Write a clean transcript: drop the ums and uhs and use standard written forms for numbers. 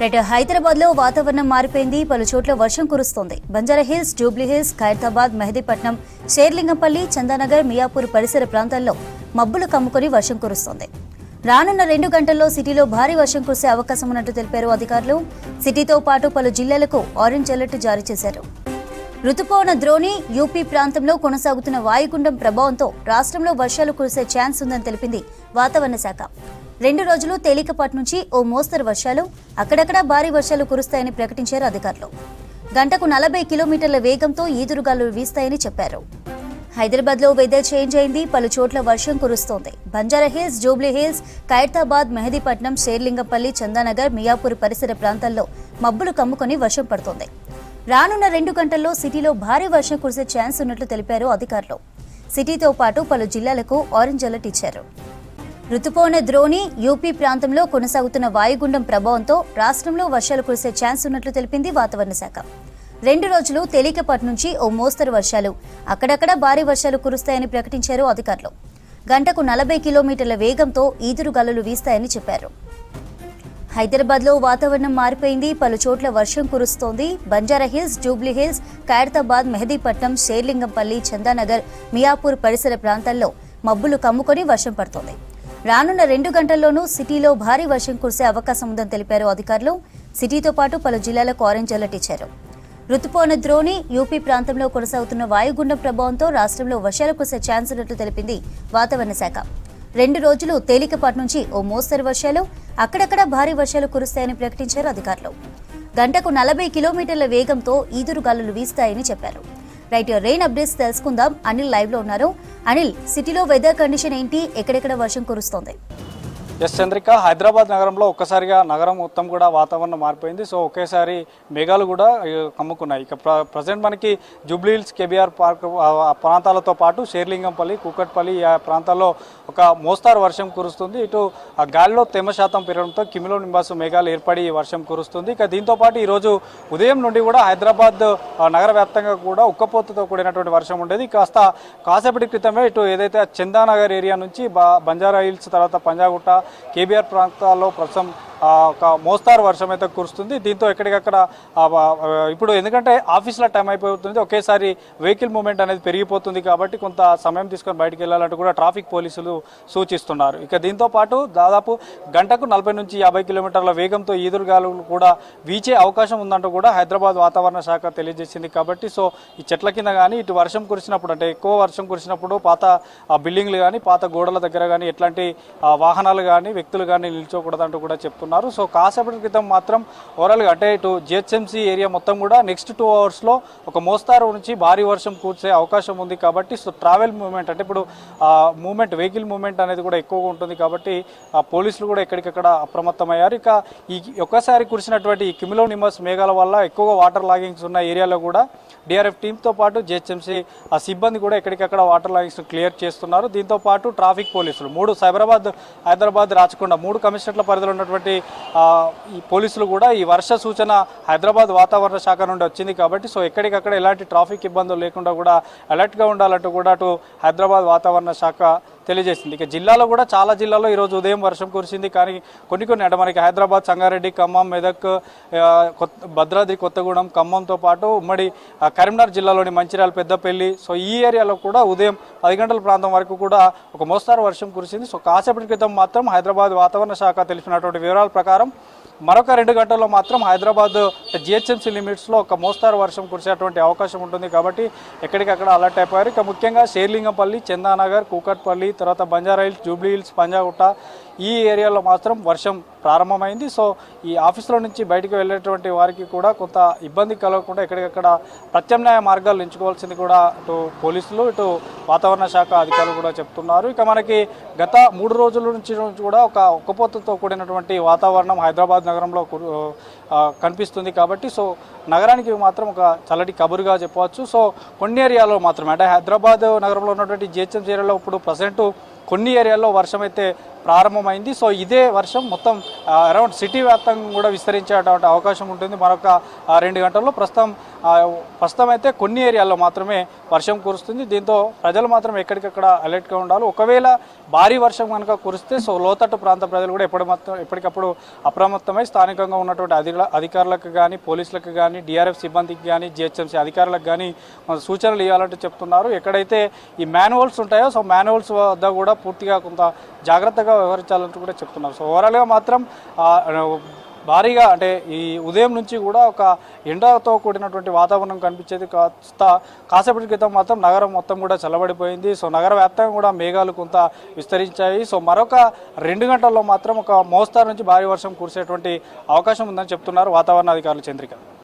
Right Hyderabad లో వాతావరణం మారిపోయింది. పలు చోట్ల వర్షం కురుస్తోంది. బంజారాహిల్స్, జూబ్లీహిల్స్, ఖైరతాబాద్, మెహదీపట్నం, షేర్లింగంపల్లి, చందానగర్, మియాపూర్ పరిసర ప్రాంతాల్లో మబ్బులు కమ్ముకొని వర్షం కురుస్తోంది. రానున్న 2 గంటల్లో సిటీలో భారీ వర్షం కురిసే అవకాశం ఉన్నట్టు తెలిపారు అధికారులు. సిటీతో పాటు పలు జిల్లాలకు ఆరెంజ్ అలర్ట్ జారీ చేశారు. రుతుపవన ద్రోణి యూపీ ప్రాంతంలో కొనసాగుతున్న వాయుగుండం ప్రభావంతో రాష్ట్రంలో వర్షాలు కురిసే ఛాన్స్ ఉందని తెలిపింది వాతావరణ శాఖ. 2 రోజులు తేలికపాటి నుంచి ఓ మోస్తరు వర్షాలు, అక్కడక్కడ భారీ వర్షాలు కురుస్తాయని ప్రకటించారు అధికారులు. గంటకు 40 కిలోమీటర్ల వేగంతో ఈదురుగాలులు వీస్తాయని చెప్పారు. హైదరాబాద్ లో వెదర్ చేంజ్ అయింది. పలు చోట్ల వర్షం కురుస్తోంది. బంజారాహిల్స్, జూబ్లీహిల్స్, ఖైరతాబాద్, మెహదీపట్నం, షేర్లింగంపల్లి, చందానగర్, మియాపూర్ పరిసర ప్రాంతాల్లో మబ్బులు కమ్ముకొని వర్షం పడుతోంది. రానున్న 2 గంటల్లో సిటీలో భారీ వర్షం కురిసే ఛాన్స్ ఉన్నట్లు తెలిపారు అధికారులు. సిటీతో పాటు పలు జిల్లాలకు ఆరెంజ్ అలర్ట్ ఇచ్చారు. రుతుపవన ద్రోణి యూపీ ప్రాంతంలో కొనసాగుతున్న వాయుగుండం ప్రభావంతో రాష్ట్రంలో వర్షాలు కురిసే ఛాన్స్ ఉన్నట్లు తెలిపింది వాతావరణ శాఖ. 2 రోజులు తేలికపాటి నుంచి ఓ మోస్తరు వర్షాలు, అక్కడక్కడ భారీ వర్షాలు కురుస్తాయని ప్రకటించారు అధికారులు. గంటకు 40 కిలోమీటర్ల వేగంతో ఈదురుగాలులు వీస్తాయని చెప్పారు. హైదరాబాద్ లో వాతావరణం మారిపోయింది. పలు చోట్ల వర్షం కురుస్తోంది. బంజారాహిల్స్, జూబ్లీహిల్స్, ఖైరతాబాద్, మెహదీపట్నం, షేర్లింగంపల్లి, చందానగర్, మియాపూర్ పరిసర ప్రాంతాల్లో మబ్బులు కమ్ముకొని వర్షం పడుతోంది. రానున్న 2 గంటల్లోనూ సిటీలో భారీ వర్షం కురిసే అవకాశం ఉందని తెలిపారు అధికారులు. సిటీతో పాటు పలు జిల్లాలకు ఆరెంజ్ అలర్ట్ ఇచ్చారు. రుతుపవన ద్రోణి యూపీ ప్రాంతంలో కొనసాగుతున్న వాయుగుండం ప్రభావంతో రాష్ట్రంలో వర్షాలు కురిసే ఛాన్స్ ఉన్నట్లు తెలిపింది వాతావరణ శాఖ. 2 రోజులు తేలికపాటి నుంచి ఓ మోస్తరు వర్షాలు, అక్కడక్కడ భారీ వర్షాలు కురుస్తాయని ప్రకటించారు అధికారులు. గంటకు 40 కిలోమీటర్ల వేగంతో ఈదురుగాలులు వీస్తాయని చెప్పారు. రైట్, రెయిన్ అప్డేట్స్ తెలుసుకుందాం. అనిల్ లైవ్ లో ఉన్నారు. అనిల్, సిటీలో వెదర్ కండిషన్ ఏంటి? ఎక్కడెక్కడ వర్షం కురుస్తోంది? ఎస్ చంద్రిక, హైదరాబాద్ నగరంలో ఒక్కసారిగా నగరం మొత్తం కూడా వాతావరణం మారిపోయింది. సో ఒకేసారి మేఘాలు కూడా కమ్ముకున్నాయి. ఇక ప్రజెంట్ మనకి జూబ్లీహిల్స్, కేబీఆర్ పార్క్ ప్రాంతాలతో పాటు షేర్లింగంపల్లి, కూకట్పల్లి ఆ ప్రాంతాల్లో ఒక మోస్తారు వర్షం కురుస్తుంది. ఇటు ఆ గాలిలో తేమ శాతం పెరగడంతో కిమిలో నింబాసు మేఘాలు ఏర్పడి వర్షం కురుస్తుంది. ఇక దీంతోపాటు ఈరోజు ఉదయం నుండి కూడా హైదరాబాద్ నగర వ్యాప్తంగా కూడా ఉక్కపోతతో కూడినటువంటి వర్షం ఉండేది. కాసేపటి క్రితమే ఇటు ఏదైతే చందానగర్ ఏరియా నుంచి బంజారా హిల్స్, తర్వాత పంజాగుట్ట, కేబీఆర్ ప్రాంతాల్లో ప్రస్తుతం ఒక మోస్తారు వర్షం అయితే కురుస్తుంది. దీంతో ఎక్కడికక్కడ ఇప్పుడు ఎందుకంటే ఆఫీసుల టైం అయిపోతుంది, ఒకేసారి వెహికల్ మూవ్మెంట్ అనేది పెరిగిపోతుంది. కాబట్టి కొంత సమయం తీసుకొని బయటికి వెళ్ళాలంటూ కూడా ట్రాఫిక్ పోలీసులు సూచిస్తున్నారు. ఇక దీంతో పాటు దాదాపు గంటకు 40 నుంచి 50 కిలోమీటర్ల వేగంతో ఈదురుగాలులు కూడా వీచే అవకాశం ఉందంటూ కూడా హైదరాబాద్ వాతావరణ శాఖ తెలియజేసింది. కాబట్టి సో ఈ చెట్ల కింద కానీ ఇటు వర్షం కురిసినప్పుడు, అంటే ఎక్కువ వర్షం కురిసినప్పుడు పాత బిల్డింగ్లు కానీ పాత గోడల దగ్గర కానీ ఎట్లాంటి వాహనాలు కానీ వ్యక్తులు కానీ నిల్చోకూడదంటూ కూడా చెప్తున్నారు. సో కాసేపటి క్రితం మాత్రం ఓవరాల్గా అంటే ఇటు జిహెచ్ఎంసీ ఏరియా మొత్తం కూడా నెక్స్ట్ 2 అవర్స్లో ఒక మోస్తారు నుంచి భారీ వర్షం కురిసే అవకాశం ఉంది. కాబట్టి సో ట్రావెల్ మూవ్మెంట్, అంటే ఇప్పుడు వెహికల్ మూవ్మెంట్ అనేది కూడా ఎక్కువగా ఉంటుంది. కాబట్టి పోలీసులు కూడా ఎక్కడికక్కడ అప్రమత్తమయ్యారు. ఇక ఈ ఒక్కసారి కురిసినటువంటి ఈ కిమిలో నింబాస్ మేఘాల వల్ల ఎక్కువగా వాటర్ లాగింగ్స్ ఉన్న ఏరియాలో కూడా డిఆర్ఎఫ్ టీంతో పాటు జిహెచ్ఎంసీ సిబ్బంది కూడా ఎక్కడికక్కడ వాటర్ లాగింగ్స్ క్లియర్ చేస్తున్నారు. దీంతో పాటు ట్రాఫిక్ పోలీసులు 3 సైబరాబాద్, హైదరాబాద్, రాచకొండ 3 కమిషనర్ల పరిధిలో ఉన్నటువంటి ఈ పోలీసులు కూడా ఈ వర్ష సూచన హైదరాబాద్ వాతావరణ శాఖ నుండి వచ్చింది. కాబట్టి సో ఎక్కడికక్కడ ఎలాంటి ట్రాఫిక్ ఇబ్బందులు లేకుండా కూడా అలర్ట్గా ఉండాలంటూ కూడా అటు హైదరాబాద్ వాతావరణ శాఖ తెలియజేసింది. ఇక జిల్లాలో కూడా చాలా జిల్లాల్లో ఈరోజు ఉదయం వర్షం కురిసింది. కానీ కొన్ని అంటే మనకి హైదరాబాద్, సంగారెడ్డి, ఖమ్మం, మెదక్, భద్రాద్రి కొత్తగూడెం, ఖమ్మంతో పాటు ఉమ్మడి కరీంనగర్ జిల్లాలోని మంచిర్యాల, పెద్దపల్లి, సో ఈ ఏరియాలో కూడా ఉదయం 10 గంటల ప్రాంతం వరకు కూడా ఒక మోస్తారు వర్షం కురిసింది. సో కాసేపటి క్రితం మాత్రం హైదరాబాద్ వాతావరణ శాఖ తెలిపినటువంటి వివరాల ప్రకారం మరొక 2 గంటల్లో మాత్రం హైదరాబాద్ జిహెచ్ఎంసీ లిమిట్స్లో ఒక మోస్తారు వర్షం కురిసేటువంటి అవకాశం ఉంటుంది. కాబట్టి ఎక్కడికక్కడ అలర్ట్ అయిపోయారు. ఇక ముఖ్యంగా షేర్లింగంపల్లి, చందానగర్, కూకట్పల్లి, తర్వాత బంజారాహిల్స్, జూబ్లీహిల్స్, పంజాగుట్ట ఈ ఏరియాలో మాత్రం వర్షం ప్రారంభమైంది. సో ఈ ఆఫీసులో నుంచి బయటకు వెళ్ళేటువంటి వారికి కూడా కొంత ఇబ్బంది కలగకుండా ఎక్కడికక్కడ ప్రత్యామ్నాయ మార్గాలు ఎంచుకోవాల్సింది కూడా ఇటు పోలీసులు, ఇటు వాతావరణ శాఖ అధికారులు కూడా చెప్తున్నారు. ఇక మనకి గత 3 రోజుల నుంచి కూడా ఒక ఉక్కపోతతో కూడినటువంటి వాతావరణం హైదరాబాద్ నగరంలో కనిపిస్తుంది. కాబట్టి సో నగరానికి మాత్రం ఒక చల్లటి కబురుగా చెప్పవచ్చు. సో కొన్ని ఏరియాలో మాత్రమే, అంటే హైదరాబాద్ నగరంలో ఉన్నటువంటి జిహెచ్ఎంసీ ఏరియాలో ఇప్పుడు ప్రజెంట్ కొన్ని ఏరియాల్లో వర్షం అయితే ప్రారంభమైంది. సో ఇదే వర్షం మొత్తం అరౌండ్ సిటీ వ్యాప్తంగా కూడా విస్తరించేటువంటి అవకాశం ఉంటుంది మరొక 2 గంటల్లో. ప్రస్తుతం ప్రస్తుతం అయితే కొన్ని ఏరియాల్లో మాత్రమే వర్షం కురుస్తుంది. దీంతో ప్రజలు మాత్రం ఎక్కడికక్కడ అలర్ట్గా ఉండాలి. ఒకవేళ భారీ వర్షం కనుక కురిస్తే సో లోతట్టు ప్రాంత ప్రజలు కూడా ఎప్పటికప్పుడు అప్రమత్తమై స్థానికంగా ఉన్నటువంటి అధికారులకు కానీ, పోలీసులకు కానీ, డిఆర్ఎఫ్ సిబ్బందికి కానీ, జిహెచ్ఎంసీ అధికారులకు కానీ సూచనలు ఇవ్వాలంటూ చెప్తున్నారు. ఎక్కడైతే ఈ మాన్యువల్స్ ఉంటాయో సో మాన్యువల్స్ వద్ద కూడా పూర్తిగా కొంత జాగ్రత్తగా వ్యవహరించాలంటూ కూడా చెప్తున్నారు. సో ఓవరాల్గా మాత్రం భారీగా అంటే ఈ ఉదయం నుంచి కూడా ఒక ఎండతో కూడినటువంటి వాతావరణం కనిపించేది. కాసేపటి క్రితం మాత్రం నగరం మొత్తం కూడా చల్లబడిపోయింది. సో నగర వ్యాప్తంగా కూడా మేఘాలు కొంత విస్తరించాయి. సో మరొక 2 గంటల్లో మాత్రం ఒక మోస్తారు నుంచి భారీ వర్షం కురిసేటువంటి అవకాశం ఉందని చెప్తున్నారు వాతావరణ అధికారులు. చంద్రిక.